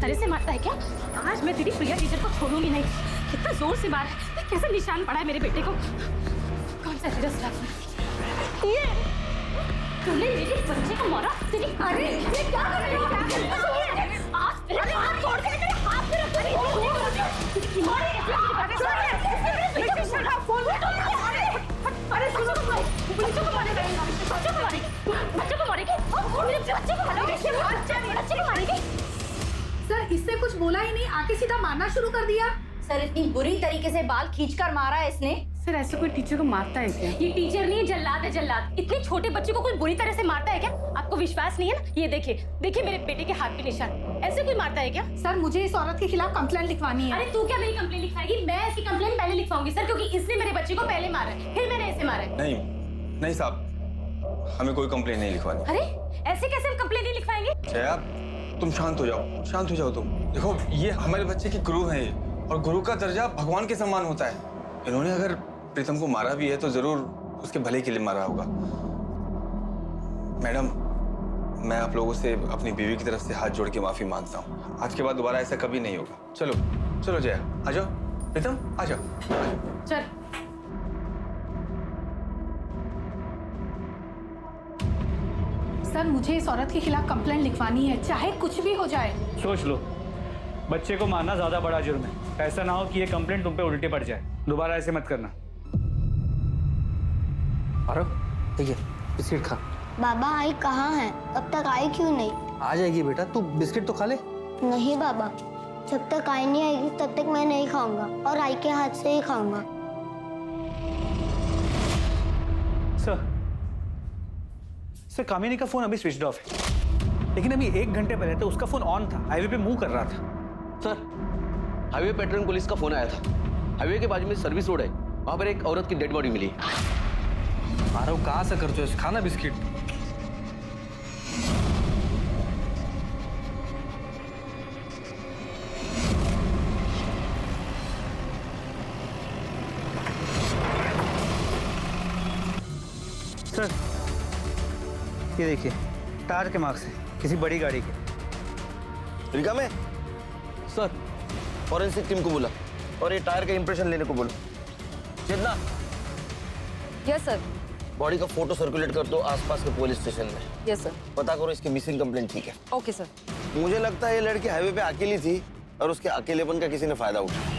तरह से मारता है क्या? आज मैं तेरी प्रिया टीचर को छोड़ूंगी नहीं। कितना जोर से मार है, कैसे निशान पड़ा है मेरे बेटे को। कौन सा तेरा स्टाफ? ये तूने मेरे बच्चे को मारा? तेरी अरे ये क्या कर रही है? आज तेरे हाथ तोड़ के तेरे हाथ पे रख दूंगी। अरे सुनो तो भाई, बच्चों को मारेगा, बच्चों को मारेगी, बच्चों को मारेगी, मेरे बच्चे को मारेगी, बच्चे को मारेगी। सर इससे कुछ बोला ही नहीं, आके सीधा मारना शुरू कर दिया। सर इतनी बुरी तरीके से बाल खींचकर मारा है इसने। सर ऐसे कोई टीचर को मारता है क्या? ये टीचर नहीं है, जल्लाद है जल्लाद। इतने छोटे बच्चे को कोई बुरी तरह से मारता है क्या? आपको विश्वास नहीं है ना? ये देखिए देखिए मेरे बेटे के हाथ पे निशान। ऐसे कोई मारता है क्या? सर मुझे इस औरत के खिलाफ कंप्लेंट लिखवानी है। अरे तू क्या मेरी कंप्लेंट लिखवाएगी? मैं इसकी कंप्लेंट पहले लिखवाऊंगी सर, क्योंकि इसने मेरे बच्चे को पहले मारा है, फिर मैंने इसे मारा है। नहीं साहब, हमें कोई कंप्लेंट नहीं लिखवानी। अरे ऐसे कैसे हम कंप्लेंट नहीं लिखवाएंगे? जया, तुम शांत हो जाओ, शांत हो जाओ तुम। देखो ये हमारे बच्चे की गुरु है, और गुरु का दर्जा भगवान के समान होता है। इन्होंने अगर प्रीतम को मारा भी है तो जरूर उसके भले के लिए मारा होगा। मैडम, मैं आप लोगों से अपनी बीवी की तरफ से हाथ जोड़ के माफी मांगता हूँ। आज के बाद दोबारा ऐसा कभी नहीं होगा। चलो चलो जया, आ जाओ। प्रीतम आ जाओ। चल सर मुझे इस औरत के खिलाफ कंप्लेंट लिखवानी है, चाहे कुछ भी हो जाए। सोच लो, बच्चे को मारना ज्यादा बड़ा जुर्म है। ऐसा ना हो कि ये कंप्लेंट तुम पे उल्टे पड़ जाए। दोबारा ऐसे मत करना। अरे ठीक है, बिस्किट खा। बाबा आई कहाँ है? अब तक आई क्यों नहीं? आ जाएगी बेटा, तू बिस्किट तो खा ले। नहीं बाबा, जब तक आई नहीं आएगी तब तक मैं नहीं खाऊंगा, और आई के हाथ से ही खाऊंगा। सर कामिनी का फोन अभी स्विच ऑफ है, लेकिन अभी 1 घंटे पहले तो उसका फोन ऑन था, हाईवे पे मूव कर रहा था। सर हाईवे पेट्रोलिंग पुलिस का फोन आया था। हाईवे के बाजू में सर्विस रोड है, वहां पर एक औरत की डेड बॉडी मिली। अरे कहाँ से करते हो? खाना बिस्किट। सर ये देखिए, टायर के मार्क्स हैं किसी बड़ी गाड़ी के। रिका में सर फॉरेंसिक टीम को बोला और ये टायर का इंप्रेशन लेने को बोलो। चेतना, यस सर। बॉडी का फोटो सर्कुलेट कर दो आसपास के पुलिस स्टेशन में। Yes sir. पता करो इसकी मिसिंग कंप्लेंट। ठीक है? Okay sir. मुझे लगता है ये लड़की हाईवे पे अकेली थी और उसके अकेलेपन का किसी ने फायदा उठाया।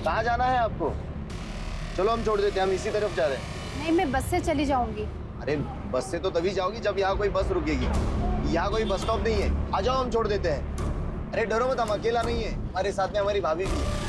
कहाँ जाना है आपको? चलो हम छोड़ देते हैं, हम इसी तरफ जा रहे हैं। नहीं, मैं बस से चली जाऊंगी। अरे बस से तो तभी जाओगी जब यहाँ कोई बस रुकेगी। यहाँ कोई बस स्टॉप नहीं है, आ जाओ हम छोड़ देते हैं। अरे डरो मत, हम अकेला नहीं है, हमारे साथ में हमारी भाभी भी है।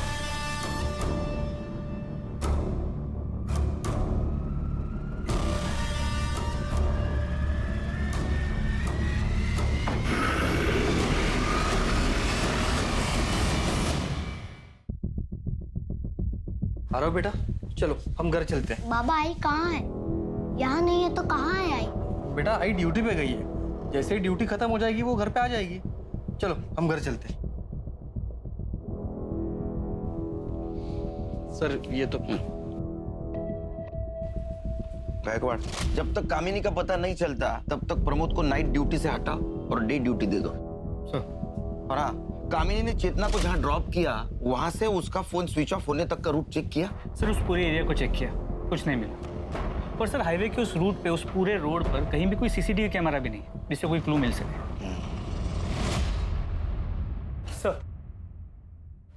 अरे बेटा चलो हम घर चलते हैं। बाबा आई कहाँ है? यहाँ नहीं है तो कहाँ है आई? बेटा आई ड्यूटी पे गई है, जैसे ही ड्यूटी खत्म हो जाएगी वो घर पे आ जाएगी। चलो हम घर चलते हैं। सर ये तो गायकवाड़, जब तक कामिनी का पता नहीं चलता तब तक प्रमोद को नाइट ड्यूटी से हटा और डे ड्यूटी दे दो। सर। और हाँ, कामिनी ने चेतना को जहाँ ड्रॉप किया वहां से उसका फोन स्विच ऑफ होने तक का रूट चेक किया। सर उस पूरे एरिया को चेक किया, कुछ नहीं मिला। और सर हाईवे के उस रूट पे, उस पूरे रोड पर कहीं भी कोई सीसीटीवी कैमरा भी नहीं जिससे कोई क्लू मिल सके। सर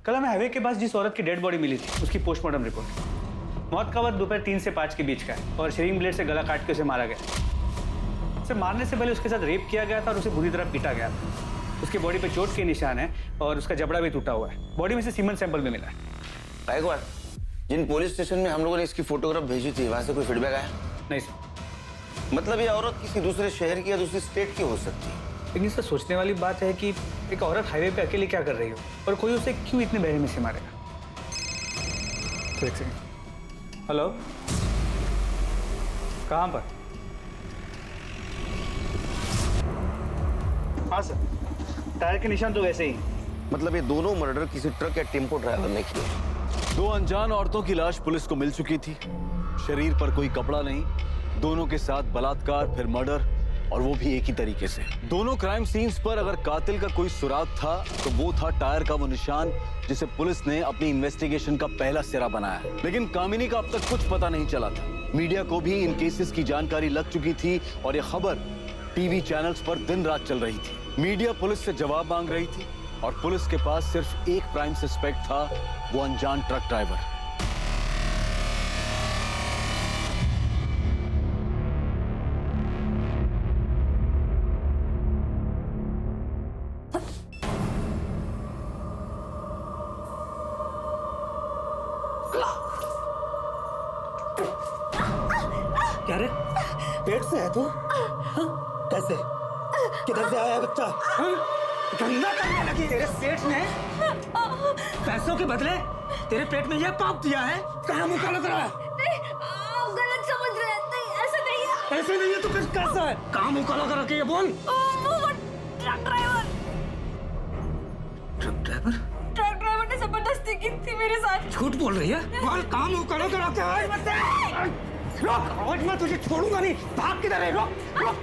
कल हमें हाईवे के पास जिस औरत की डेड बॉडी मिली थी उसकी पोस्टमार्टम रिपोर्ट। मौत का वक्त दोपहर 3 से 5 के बीच का है और शेविंग ब्लेड से गला काट के उसे मारा गया। सर मारने से पहले उसके साथ रेप किया गया था और उसे बुरी तरह पीटा गया था। उसकी बॉडी पे चोट के निशान है और उसका जबड़ा भी टूटा हुआ है। बॉडी में से सीमेंट सैंपल भी मिला है। गायकवाड़, जिन पुलिस स्टेशन में हम लोगों ने इसकी फोटोग्राफ भेजी थी वहां से कोई फीडबैक आया? नहीं सर। मतलब ये औरत किसी दूसरे शहर की या दूसरी स्टेट की हो सकती है। लेकिन सर सोचने वाली बात है कि एक औरत हाईवे पे अकेले क्या कर रही हो और कोई उसे क्यों इतने बेरहमी से मारेगा। एक सेकंड। हेलो, कहाँ पर? हाँ सर, टायर के निशान तो वैसे ही। मतलब ये दोनों मर्डर किसी ट्रक या टेम्पो ड्राइवर ने किए। 2 अनजान औरतों की लाश पुलिस को मिल चुकी थी। शरीर पर कोई कपड़ा नहीं, दोनों के साथ बलात्कार फिर मर्डर, और वो भी एक ही तरीके से। दोनों क्राइम सीन्स पर अगर कातिल का कोई सुराग था तो वो था टायर का वो निशान जिसे पुलिस ने अपनी इन्वेस्टिगेशन का पहला सिरा बनाया। लेकिन कामिनी का अब तक कुछ पता नहीं चला था। मीडिया को भी इन केसेस की जानकारी लग चुकी थी और ये खबर टीवी चैनल्स पर दिन रात चल रही थी। मीडिया पुलिस से जवाब मांग रही थी और पुलिस के पास सिर्फ एक प्राइम सस्पेक्ट था, वो अनजान ट्रक ड्राइवर। क्या रे, पेट से है तू? हाँ? कैसे? किधर से आया बच्चा? हाँ? गंगा करने लगी। तेरे सेठ ने पैसों के बदले तेरे पेट में यह पाप दिया है? कहाँ मुँह काला करा? आप गलत समझ रहे हैं। नहीं, ऐसा नहीं है। ऐसे नहीं है तो फिर कैसा है? कहाँ मुँह काला करा के ये बोल? वो truck driver. Truck driver? Truck driver ने जबरदस्ती की थी मेरे साथ। झूठ बोल रही है? बोल, कहाँ मुँह काला करा के आए बच्चे? रोक, आज मैं तुझे छोड़ूंगा नहीं। भाग किधर है? रोक, रोक।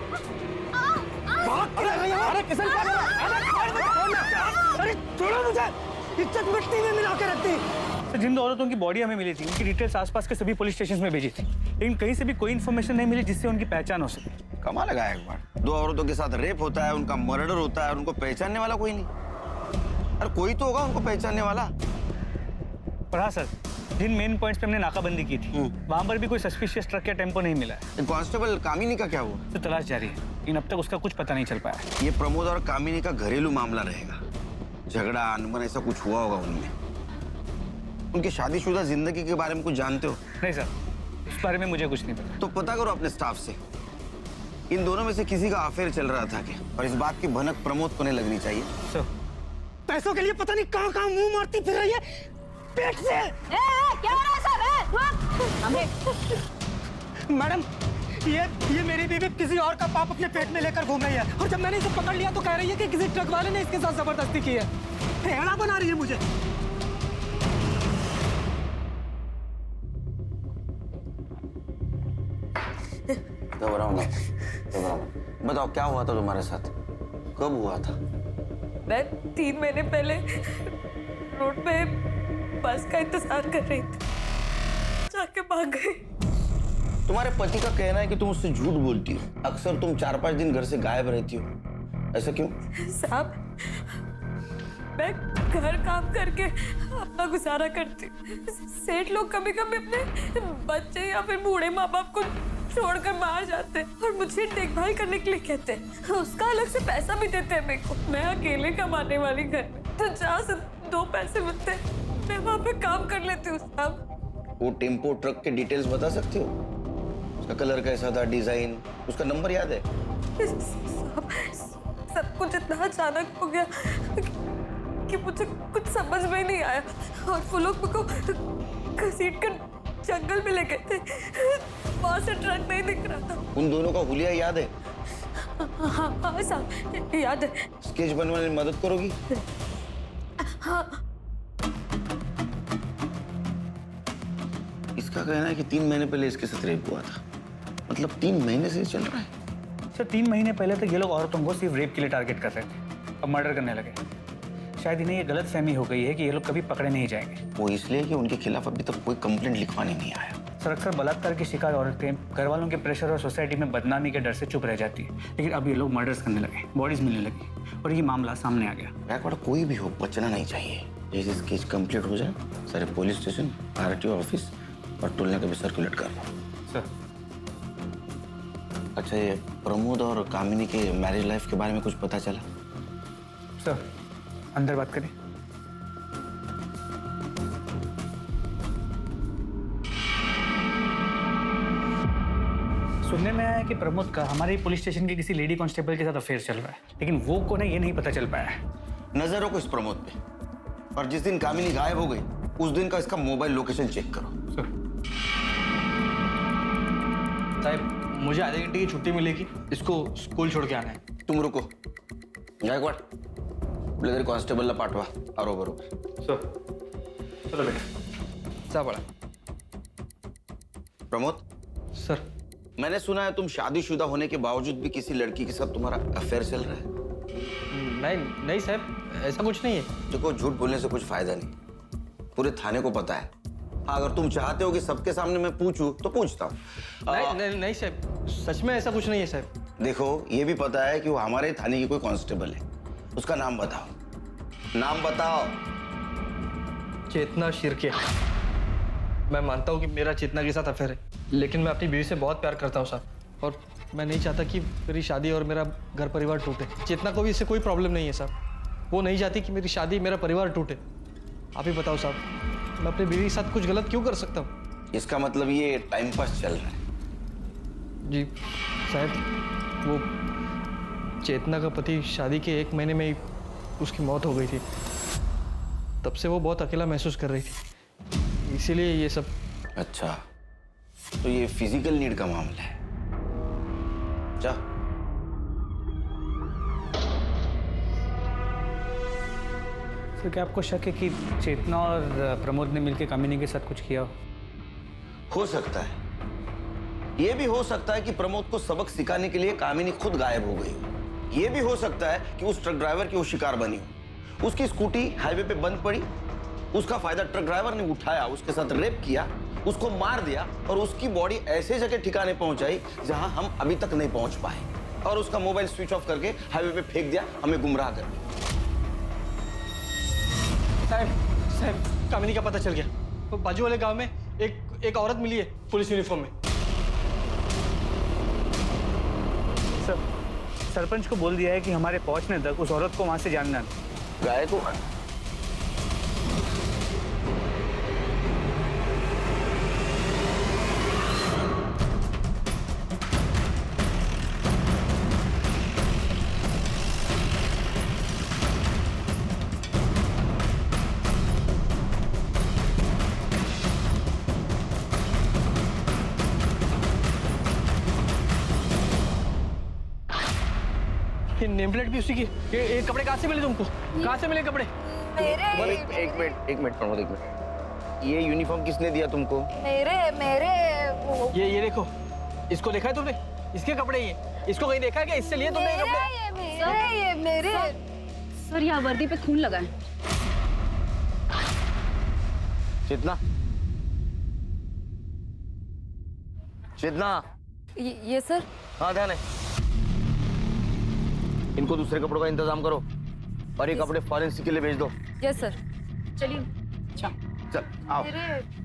भाग किधर है? अरे किसन क्या कर रहा है? अरे छोड़ मुझे। अरे छोड़ो मुझे। इज्जत मिट्टी में मिला के रखती। तो जिन 2 औरतों की बॉडी हमें मिली थी उनकी डिटेल्स आसपास के सभी पुलिस स्टेशन में भेजी थी, लेकिन कहीं से भी कोई इन्फॉर्मेशन नहीं मिली जिससे उनकी पहचान हो सके। कमाल लगा एक बार। 2 औरतों के साथ रेप होता है, उनका मर्डर होता है और उनको पहचानने वाला कोई नहीं। अरे कोई तो होगा उनको पहचानने वाला। पर हाँ सर, जिन मेन पॉइंट्स पे हमने नाकाबंदी की थी वहां पर भी कोई सस्पिशियस ट्रक या टेम्पो नहीं मिला है। कांस्टेबल कामिनी का क्या हुआ? तो तलाश जारी है, लेकिन अब तक उसका कुछ पता नहीं चल पाया। ये प्रमोद और कामिनी का घरेलू मामला रहेगा। झगड़ा अनबन ऐसा कुछ हुआ होगा उनमें। उनकी शादीशुदा जिंदगी के बारे में कुछ जानते हो? नहीं सर, इस बारे में मुझे कुछ नहीं पता। तो पता करो अपने स्टाफ से। इन दोनों में से किसी का अफेयर चल रहा था क्या? और इस बात की भनक प्रमोद को नहीं लगनी चाहिए। सर, पैसों के लिए पता नहीं कहाँ मुंह मारती फिर रही है पेट से। क्या हो रहा है सब? मैडम, ये मेरी बीवी किसी और का पाप अपने पेट में लेकर घूम रही है और जब मैंने इसे पकड़ लिया तो कह रही है कि किसी ट्रक वाले ने इसके साथ जबरदस्ती की है। हेड़ा बना रही है मुझे। घबराओ मत, घबराओ मत। बताओ क्या हुआ था तुम्हारे साथ? कब हुआ था? मैं 3 महीने पहले रोड पे बस का इंतजार कर रही थी, जाके भाग गई। तुम्हारे पति का कहना है कि तुम उससे झूठ बोलती हो। अक्सर तुम 4-5 दिन घर से गायब रहती हो। ऐसा क्यों? साहब, मैं घर काम करके अपना गुजारा करती हूँ। सेठ लोग कभी कभी अपने बच्चे या फिर बूढ़े माँ बाप को छोड़कर बाहर जाते हैं और मुझे देखभाल करने के लिए कहते हैं। उसका अलग से पैसा भी देते हैं मेरे को। मैं अकेले कमाने वाली घर में, तो जहाँ से 2 पैसे मिलते हैं मैं वहाँ पे काम कर लेती हूँ। साहब, वो टेम्पो ट्रक के डिटेल्स बता सकते हो? उसका कलर कैसा था, डिजाइन, उसका नंबर याद है? साहब, सब कुछ इतना अचानक हो गया कि मुझे कुछ समझ में नहीं आया और वो लोग मुझको घसीट कर जंगल में ले गए थे। वहां से ट्रक नहीं दिख रहा था। उन दोनों का हुलिया याद है? हाँ साहब, याद है। स्केच बनवाने में मदद करोगी? हाँ। इसका कहना है कि 3 महीने पहले इसके साथ रेप हुआ था। मतलब 3 महीने से चल रहा है। सर, 3 महीने पहले तक ये लोग औरतों को सिर्फ रेप के लिए टारगेट कर रहे थे, अब मर्डर करने लगे। शायद इन्हें ये गलत फहमी हो गई है कि ये लोग कभी पकड़े नहीं जाएंगे। वो इसलिए कि उनके खिलाफ अभी तक कोई कंप्लेंट लिखवाने नहीं आया। सर, अक्सर बलात्कार की शिकार औरतें घर वालों के प्रेशर और सोसाइटी में बदनामी के डर से चुप रह जाती है, लेकिन अब ये लोग मर्डर्स करने लगे, बॉडीज मिलने लगी और ये मामला सामने आ गया। बैकवर्ड कोई भी हो, बचना नहीं चाहिए। जैसे केस कंप्लीट हो जाए सारे पुलिस स्टेशन, आरटीओ ऑफिस और टोलना के भी सर्कुलेट कर दो। सर, अच्छा, ये प्रमोद और कामिनी के मैरिज लाइफ के बारे में कुछ पता चला? सर, अंदर बात करें। सुनने में आया है कि प्रमोद का हमारे पुलिस स्टेशन के किसी लेडी कांस्टेबल के साथ अफेयर चल रहा है, लेकिन वो कौन है ये नहीं पता चल पाया है। नजर रखो इस प्रमोद पे, और जिस दिन कामिनी गायब हो गई उस दिन का इसका मोबाइल लोकेशन चेक करो। साहब, मुझे आधे घंटे की छुट्टी मिलेगी, इसको स्कूल छोड़ के आना है। तुम रुको। गायकवाड़, आपल्या तरी कॉन्स्टेबलला पाठवा आरो बरोबर. सर चलो बेटा. जा बड़ा. प्रमोद सर मैंने सुना है तुम शादीशुदा होने के बावजूद भी किसी लड़की के साथ तुम्हारा अफेयर चल रहा है. नहीं नहीं साहब, ऐसा कुछ नहीं है. देखो झूठ बोलने से कुछ फायदा नहीं, पूरे थाने को पता है. हाँ, अगर तुम चाहते हो कि सबके सामने मैं पूछूं तो पूछता हूँ. नहीं साहब, सच में ऐसा कुछ नहीं है साहब. देखो ये भी पता है कि वो हमारे थाने की कोई कांस्टेबल है. उसका नाम बताओ, नाम बताओ. चेतना शिर्के. मैं मानता हूँ कि मेरा चेतना के साथ अफेयर है, लेकिन मैं अपनी बीवी से बहुत प्यार करता हूँ साहब, और मैं नहीं चाहता कि मेरी शादी और मेरा घर परिवार टूटे. चेतना को भी इससे कोई प्रॉब्लम नहीं है साहब. वो नहीं चाहती कि मेरी शादी मेरा परिवार टूटे. आप ही बताओ साहब, मैं अपनी बीवी के साथ कुछ गलत क्यों कर सकता हूँ? इसका मतलब ये टाइम पास चल रहा है. जी साहब, वो चेतना का पति शादी के 1 महीने में ही उसकी मौत हो गई थी. तब से वो बहुत अकेला महसूस कर रही थी, इसीलिए ये सब. अच्छा, तो ये फिजिकल नीड का मामला है. जा. सर क्या आपको शक है कि चेतना और प्रमोद ने मिलकर कामिनी के साथ कुछ किया हो सकता है. ये भी हो सकता है कि प्रमोद को सबक सिखाने के लिए कामिनी खुद गायब हो गई हो. ये भी हो सकता है कि उस ट्रक ड्राइवर की वो शिकार बनी हो. उसकी स्कूटी हाईवे पे बंद पड़ी, उसका फायदा ट्रक ड्राइवर ने उठाया, उसके साथ रेप किया, उसको मार दिया और उसकी बॉडी ऐसे जगह ठिकाने पहुंचाई जहां हम अभी तक नहीं पहुंच पाए, और उसका मोबाइल स्विच ऑफ करके हाईवे पे फेंक दिया, हमें गुमराह कर दिया. साहब कामिनी का पता चल गया. तो बाजू वाले गांव में एक औरत मिली है पुलिस यूनिफॉर्म में. सर सरपंच को बोल दिया है कि हमारे पहुंचने तक उस औरत को वहां से जानना है. गायकवाड़ ये नेम प्लेट भी उसी की. ये कपड़े कहाँ से मिले तुमको? कहाँ से मिले कपड़े? एक मिनट प्रमोद, एक मिनट. ये यूनिफॉर्म किसने दिया तुमको? मेरे ये देखो, इसको देखा है तुमने? इसके कपड़े ये. इसको कहीं देखा है क्या? इससे लिए तुमने ये कपड़े? ये मेरे. सर यहाँ वर्दी पे खून लगा है. चेतना, चेतना. ये सर. हाँ ध्यान है. इनको दूसरे कपड़ों का इंतजाम करो और ये कपड़े फॉरेंसिक के लिए भेज दो. Yes sir. चलिए. चल आओ.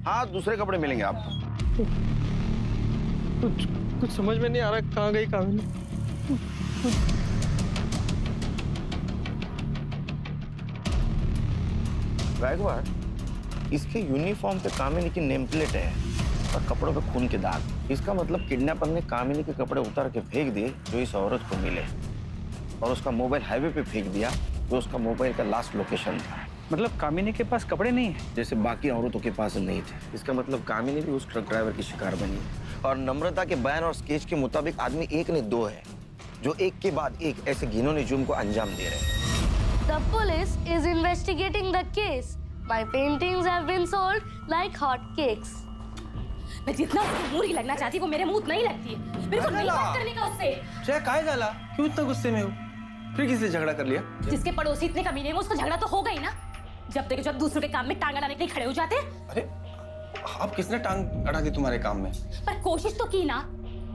हाँ दूसरे कपड़े मिलेंगे आपको. कुछ समझ में नहीं आ रहा कहाँ गई कामिनी. गायकवाड़, इसके यूनिफॉर्म पे कामिनी की नेम प्लेट है और कपड़ों पे खून के दाग. इसका मतलब किडनैपर ने कामिनी के कपड़े उतार के फेंक दिए जो इस औरत को मिले, और उसका मोबाइल हाईवे पे फेंक दिया जो उसका मोबाइल का लास्ट लोकेशन था. मतलब कामिनी के पास कपड़े नहीं है जैसे बाकी औरतों के पास नहीं थे. इसका मतलब कामिनी भी उस ट्रक ड्राइवर की शिकार बनी. और नम्रता के बयान और स्केच के मुताबिक आदमी एक ने दो है जो एक के बाद एक ऐसे घिनौने जुर्म को अंजाम दे रहे हैं. The police is investigating the case. My paintings have been sold like hot cakes. मैं जितना उसको बुरी लगना चाहती वो मेरे मुंह नहीं लगती है. मेरे को नहीं बात करने का उससे. क्या काय झाला? क्यों इतना गुस्से में हो? फिर किससे झगड़ा कर लिया? जिसके पड़ोसी इतने कमीने हैं उसको झगड़ा तो होगा ही ना. जब दूसरों के काम में टांग अड़ाने के लिए खड़े हो जाते हैं. अरे अब किसने टांग अड़ा दी तुम्हारे काम में? पर कोशिश तो की ना.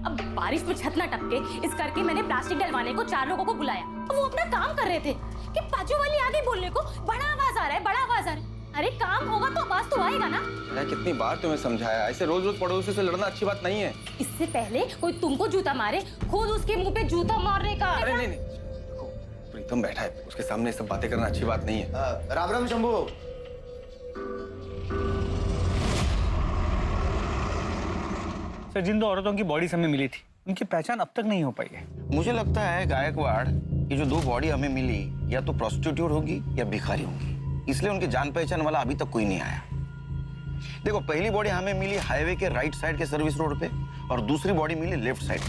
अब बारिश में छत ना टपके इस करके मैंने प्लास्टिक डलवाने को 4 लोगों को बुलाया. अब वो अपना काम कर रहे थे कि बाजू वाली आ गई बोलने को, बड़ा आवाज आ रहा है, बड़ा आवाज आ रहा है. अरे काम होगा तो आवाज तो आएगा ना. मैं कितनी बार तुम्हें समझाया, ऐसे रोज रोज पड़ोसी से लड़ना अच्छी बात नहीं है. इससे पहले कोई तुमको जूता मारे, खुद उसके मुंह पे जूता मारने का. अरे नहीं देखो, प्रीतम बैठा है, उसके सामने सब बातें करना अच्छी बात नहीं है. राम राम शंभू. सर जिन 2 औरतों की बॉडीज हमें मिली थी उनकी पहचान अब तक नहीं हो पाई है. मुझे लगता है गायकवाड़, ये जो 2 बॉडी हमें मिली या तो प्रोस्टिट्यूट होगी या भिखारी होगी, इसलिए उनकी जान पहचान वाला अभी तक कोई नहीं आया. देखो पहली बॉडी हमें मिली हाईवे के राइट साइड के सर्विस रोड पे और दूसरी बॉडी मिली लेफ्ट साइड.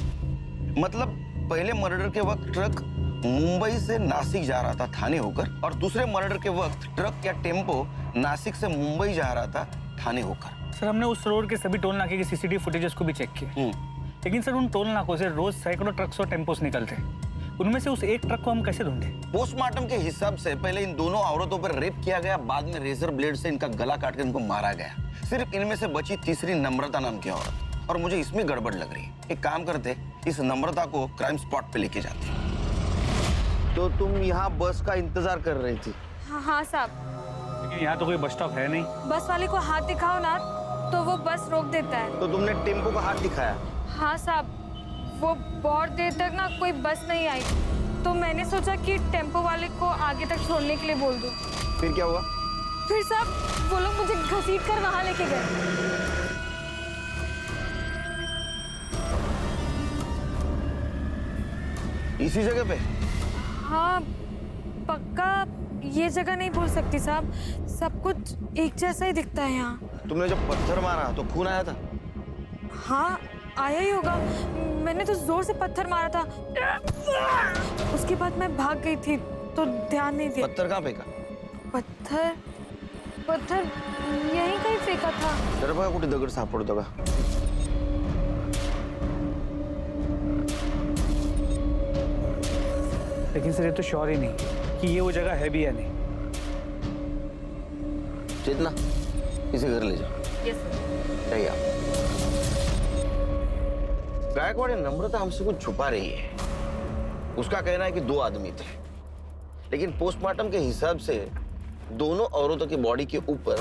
मतलब पहले मर्डर के वक्त ट्रक मुंबई से नासिक जा रहा था थाने होकर, और दूसरे मर्डर के वक्त ट्रक या टेम्पो नासिक से मुंबई जा रहा था थाने होकर। सर हमने उस रोड के सभी टोल नाके की सीसीटीवी फुटेजेस को भी चेक किया, लेकिन सर उन टोल नाकों से रोज सैकड़ों ट्रक्स और टेम्पोस निकलते हैं। उनमें से उस एक ट्रक को हम कैसे ढूंढे? पोस्टमार्टम के हिसाब से पहले इन दोनों औरतों पर रेप किया गया, बाद में रेजर ब्लेड से इनका गला काट कर इनको मारा गया। सिर्फ इनमें से बची तीसरी नम्रता नाम की औरत, और मुझे इसमें गड़बड़ लग रही है। एक काम करते, इस नम्रता को क्राइम स्पॉट पे लेके जाते। तो तुम यहाँ बस का इंतजार कर रही थी? हाँ साहब। लेकिन यहाँ तो कोई बस स्टॉप है नहीं। बस वाले को हाथ दिखाओ ना तो वो बस रोक देता है। तो तुमने टेम्पो का हाथ दिखाया? हाँ साहब, वो बहुत देर तक ना कोई बस नहीं आई, तो मैंने सोचा कि टेम्पो वाले को आगे तक छोड़ने के लिए बोल दूं। फिर क्या हुआ? फिर साहब वो लोग मुझे घसीट कर वहां लेके गए। इसी जगह पे? हाँ पक्का ये जगह नहीं बोल सकती साहब, सब कुछ एक जैसा ही दिखता है यहाँ। तुमने जब पत्थर मारा तो खून आया था? हाँ आया ही होगा, मैंने तो जोर से पत्थर मारा था। उसके बाद मैं भाग गई थी तो ध्यान नहीं दिया। पत्थर कहाँ फेंका? पत्थर यहीं कहीं फेंका था। जरा बघा कुठे दगड सापडतो का? लेकिन सर ये तो श्योर ही नहीं कि ये वो जगह है भी या नहीं। चेतना, इसे घर ले जाओ। Yes sir. चाहिए आप। गायकवाड़ या नम्रता हमसे कुछ छुपा रही है। उसका कहना है कि 2 आदमी थे, लेकिन पोस्टमार्टम के हिसाब से दोनों औरतों की बॉडी के ऊपर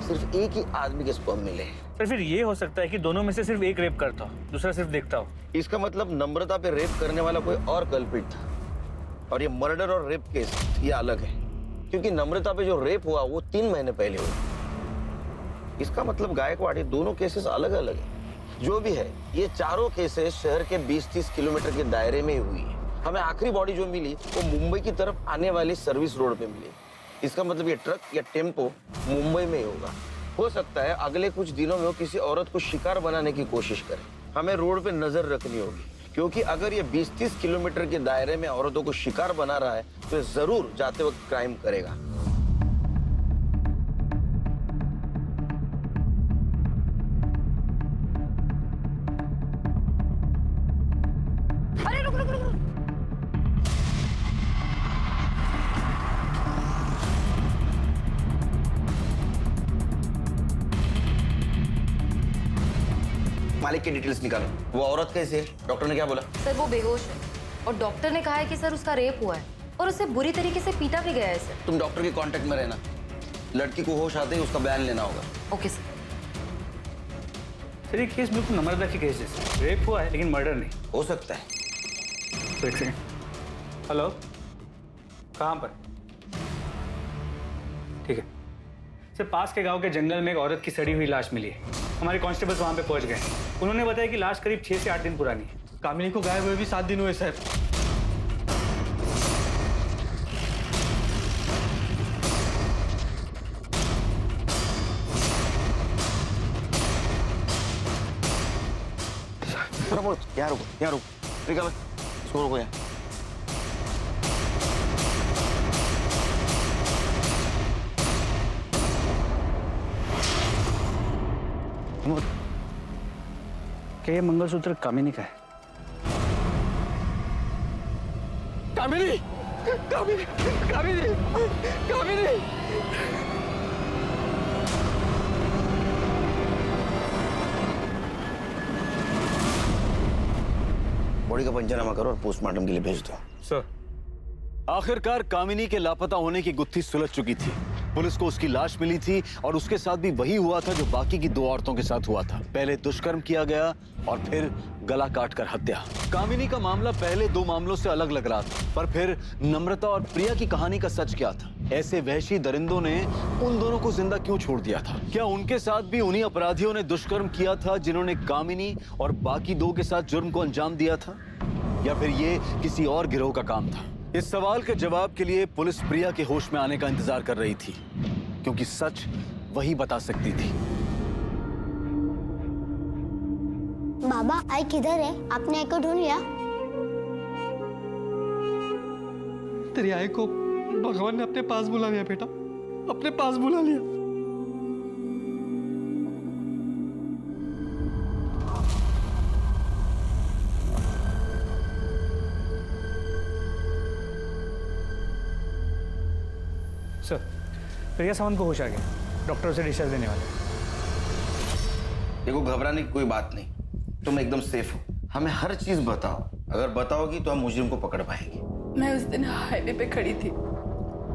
सिर्फ एक ही आदमी के स्पर्म मिले हैं। तो फिर ये हो सकता है कि दोनों में से सिर्फ एक रेप करता हो, दूसरा सिर्फ देखता हो। इसका मतलब नम्रता पे रेप करने वाला कोई और कल्प्रिट था, और ये मर्डर और रेप केस ये अलग है, क्योंकि नम्रता पे जो रेप हुआ वो 3 महीने पहले हुआ। इसका मतलब गायकवाड़, ये दोनों केसेस अलग अलग है। जो भी है, ये चारों केसेस शहर के 20-30 किलोमीटर के दायरे में हुई है। हमें आखिरी बॉडी जो मिली वो मुंबई की तरफ आने वाली सर्विस रोड पे मिली। इसका मतलब ये ट्रक या टेम्पो मुंबई में ही होगा। हो सकता है अगले कुछ दिनों में वो किसी औरत को शिकार बनाने की कोशिश करे। हमें रोड पे नजर रखनी होगी, क्योंकि अगर ये 20-30 किलोमीटर के दायरे में औरतों को शिकार बना रहा है तो ये जरूर जाते वक्त क्राइम करेगा। अरे रुक रुक रुक। मालिक की डिटेल्स निकालो। वो औरत कैसे है? डॉक्टर ने क्या बोला? सर वो बेहोश है और डॉक्टर ने कहा है कि सर उसका रेप हुआ है और उसे बुरी तरीके से पीटा भी गया है सर। तुम डॉक्टर के कांटेक्ट में रहना, लड़की को होश आते ही उसका बयान लेना होगा। Okay sir. सर ये केस बिल्कुल नम्रता की केस जैसे, रेप हुआ है लेकिन मर्डर नहीं। हो सकता है। तो एक सेकंड। हेलो, कहाँ पर? ठीक है सर, पास के गांव के जंगल में एक औरत की सड़ी हुई लाश मिली है। हमारे कांस्टेबल्स वहां पे पहुंच गए। उन्होंने बताया कि लाश करीब 6 से 8 दिन पुरानी है। कामिनी को गायब हुए भी 7 दिन हुए सर। प्रमोद, यहाँ रुको, निकालो, इसको रुको यहाँ। क्या ये मंगलसूत्र कामिनी का है? कामिनी, कामिनी, कामिनी, कामिनी। बॉडी का पंचनामा करो और पोस्टमार्टम के लिए भेज दो। सर। आखिरकार कामिनी के लापता होने की गुत्थी सुलझ चुकी थी। पुलिस को उसकी लाश मिली थी और उसके साथ भी वही हुआ था जो बाकी की 2 औरतों के साथ हुआ था। पहले दुष्कर्म किया गया और फिर गला काटकर हत्या। कामिनी का मामला पहले 2 मामलों से अलग लग रहा था, पर फिर नम्रता और प्रिया की कहानी का सच क्या था? ऐसे वहशी दरिंदों ने उन दोनों को जिंदा क्यों छोड़ दिया था? क्या उनके साथ भी उन्हीं अपराधियों ने दुष्कर्म किया था जिन्होंने कामिनी और बाकी 2 के साथ जुर्म को अंजाम दिया था, या फिर ये किसी और गिरोह का काम था? इस सवाल के जवाब के लिए पुलिस प्रिया के होश में आने का इंतजार कर रही थी, क्योंकि सच वही बता सकती थी। बाबा, आई किधर है? आपने आई को ढूंढ लिया? तेरी आई को भगवान ने अपने पास बुला लिया बेटा, अपने पास बुला लिया। सर, प्रिया सावंत को होश आ गया, डॉक्टर उसे डिस्चार्ज देने वाले। देखो, घबराने की कोई बात नहीं, तुम एकदम सेफ हो। हमें हर चीज बताओ, अगर बताओगी तो हम मुजरिम को पकड़ पाएंगे। मैं उस दिन हाईवे पे खड़ी थी।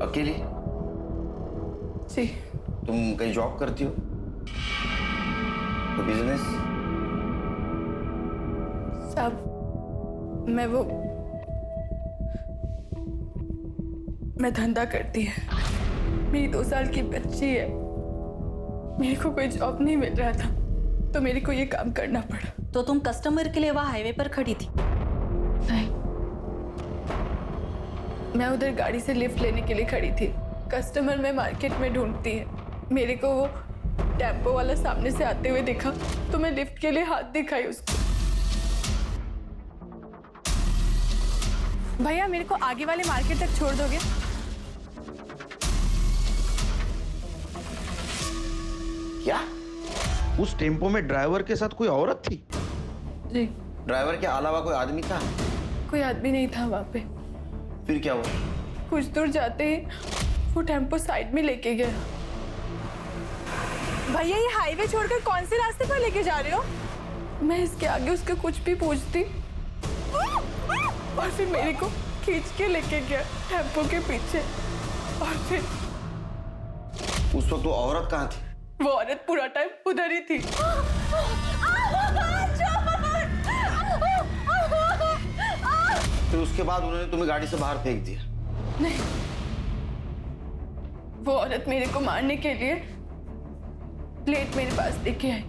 अकेली? जी। तुम कहीं जॉब करती हो? तो बिजनेस? साहब, मैं धंधा करती है। मेरी 2 साल की बच्ची है। मेरे को कोई जॉब नहीं मिल रहा था, तो मेरे को ये काम करना पड़ा। तो तुम कस्टमर के लिए वहाँ हाईवे पर खड़ी थी? नहीं, मैं उधर गाड़ी से लिफ्ट लेने के लिए खड़ी थी। कस्टमर मैं मार्केट में ढूंढती है। मेरे को वो टेम्पो वाला सामने से आते हुए दिखा, तो मैं लिफ्ट के लिए हाथ दिखाई उसको। भैया, मेरे को आगे वाले मार्केट तक छोड़ दोगे? क्या? उस टेम्पो में ड्राइवर के साथ कोई औरत थी? जी। ड्राइवर के अलावा कोई आदमी था? कोई आदमी नहीं था वहाँ पे। फिर क्या हुआ? कुछ दूर जाते ही वो टेम्पो साइड में लेके गया। भैया, ये हाईवे छोड़कर कौन से रास्ते पर लेके जा रहे हो? मैं इसके आगे उसको कुछ भी पूछती और फिर मेरे को खींच के लेके गया टेम्पो के पीछे। और फिर उस वक्त वो औरत कहाँ थी? वो औरत पूरा टाइम उधर ही थी। फिर उसके बाद उन्होंने तुम्हें गाड़ी से बाहर फेंक दिया? नहीं, वो औरत मेरे को मारने के लिए प्लेट मेरे पास लेके आई।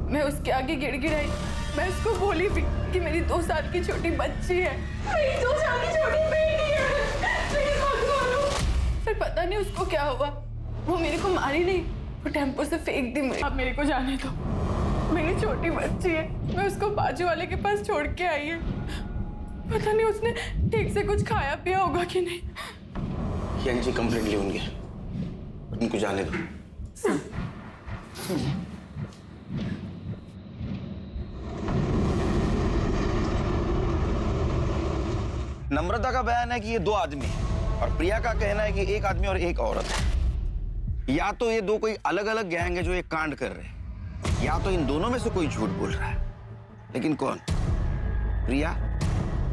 मैं उसके आगे गिड़गिड़ाई। मैं उसको बोली भी कि मेरी 2 साल की छोटी बच्ची है, मेरी 2 साल की छोटी बेटी है, प्लीज मत मारो। फिर पता नहीं उसको क्या हुआ, वो मेरे को मारी नहीं, वो टेम्पो से फेंक दी। अब मेरे को जाने दो, मेरी छोटी बच्ची है। मैं उसको बाजू वाले के पास छोड़ के आई है। पता नहीं उसने ठीक से कुछ खाया पिया होगा कि नहीं। जी कंप्लेंट ले होंगे, उनको जाने दो। नम्रता का बयान है कि ये 2 आदमी हैं और प्रिया का कहना है कि 1 आदमी और 1 औरत है। या तो ये 2 कोई अलग अलग गैंग है जो एक कांड कर रहे हैं, या तो इन दोनों में से कोई झूठ बोल रहा है। लेकिन कौन? प्रिया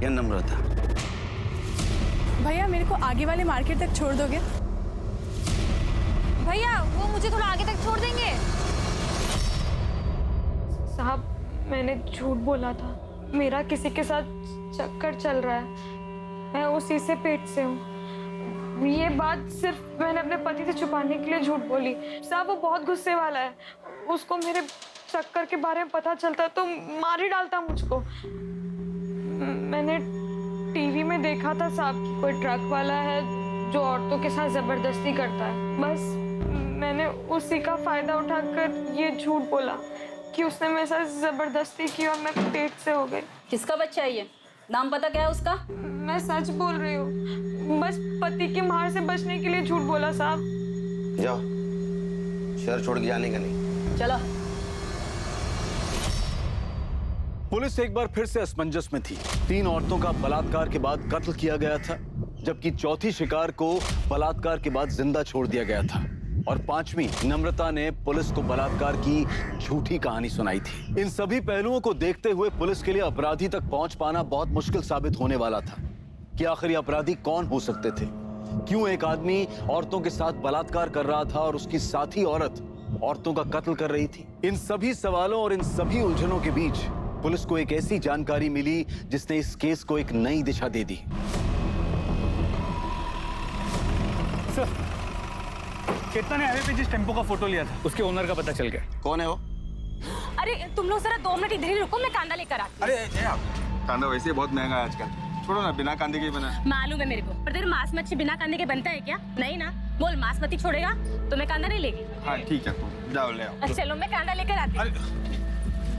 या नम्रता? भैया, मेरे को आगे वाले मार्केट तक छोड़ दोगे? भैया, वो मुझे थोड़ा आगे तक छोड़ देंगे? साहब, मैंने झूठ बोला था। मेरा किसी के साथ चक्कर चल रहा है, मैं उसी से पेट से हूँ। ये बात सिर्फ मैंने अपने पति से छुपाने के लिए झूठ बोली। साहब, वो बहुत गुस्से वाला है, उसको मेरे चक्कर के बारे में पता चलता तो मार ही डालता मुझको। मैंने टीवी में देखा था साहब कि कोई ट्रक वाला है जो औरतों के साथ जबरदस्ती करता है। बस मैंने उसी का फायदा उठाकर ये झूठ बोला कि उसने मेरे साथ जबरदस्ती की और मैं पेट से हो गई। किसका बच्चा है ये? नाम पता क्या है उसका? मैं सच बोल रही हूँ, बस पति की मार से बचने के लिए झूठ बोला साहब। जाओ, शहर छोड़ के जाने का नहीं। चलो। पुलिस एक बार फिर से असमंजस में थी। 3 औरतों का बलात्कार के बाद कत्ल किया गया था, जबकि चौथी शिकार को बलात्कार के बाद जिंदा छोड़ दिया गया था, और 5वीं नम्रता ने पुलिस को बलात्कार की झूठी कहानी सुनाई थी। इन सभी पहलुओं को देखते हुए पुलिस के लिए अपराधी तक पहुंच पाना बहुत मुश्किल साबित होने वाला था कि आखिर ये अपराधी कौन हो सकते थे। क्यों एक आदमी औरतों के साथ बलात्कार कर रहा था और उसकी साथी औरत औरतों का कत्ल कर रही थी? इन सभी सवालों और इन सभी उलझनों के बीच पुलिस को एक ऐसी जानकारी मिली जिसने इस केस को एक नई दिशा दे दी। सर, चेतना ने हाईवे पे जिस टेम्पो का फोटो लिया था उसके ओनर का पता चल गया। कौन है वो? अरे तुम लोग जरा 2 मिनट इधर ही रुको, मैं कांदा लेकर आती हूँ। अरे कांदा वैसे बहुत महंगा है आजकल, छोड़ो ना, बिना कांदे के ही बना। मालूम है मेरे को, पर तेरे मांस मच्छी बिना कांदे के बनता है क्या? नहीं ना, बोल मांस मच्छी छोड़ेगा तो मैं कांदा नहीं लेगी। हाँ ठीक है, जाओ ले आओ। चलो मैं कांदा लेकर आती हूँ।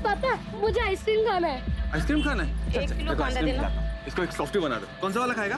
पापा, मुझे आइसक्रीम खाना है। आइसक्रीम खाना है? एक किलो देखो, कांदा आइसक्रीम देना। खिलाता हूँ। इसको एक सॉफ्टी बना दो। कौन सा वाला खाएगा?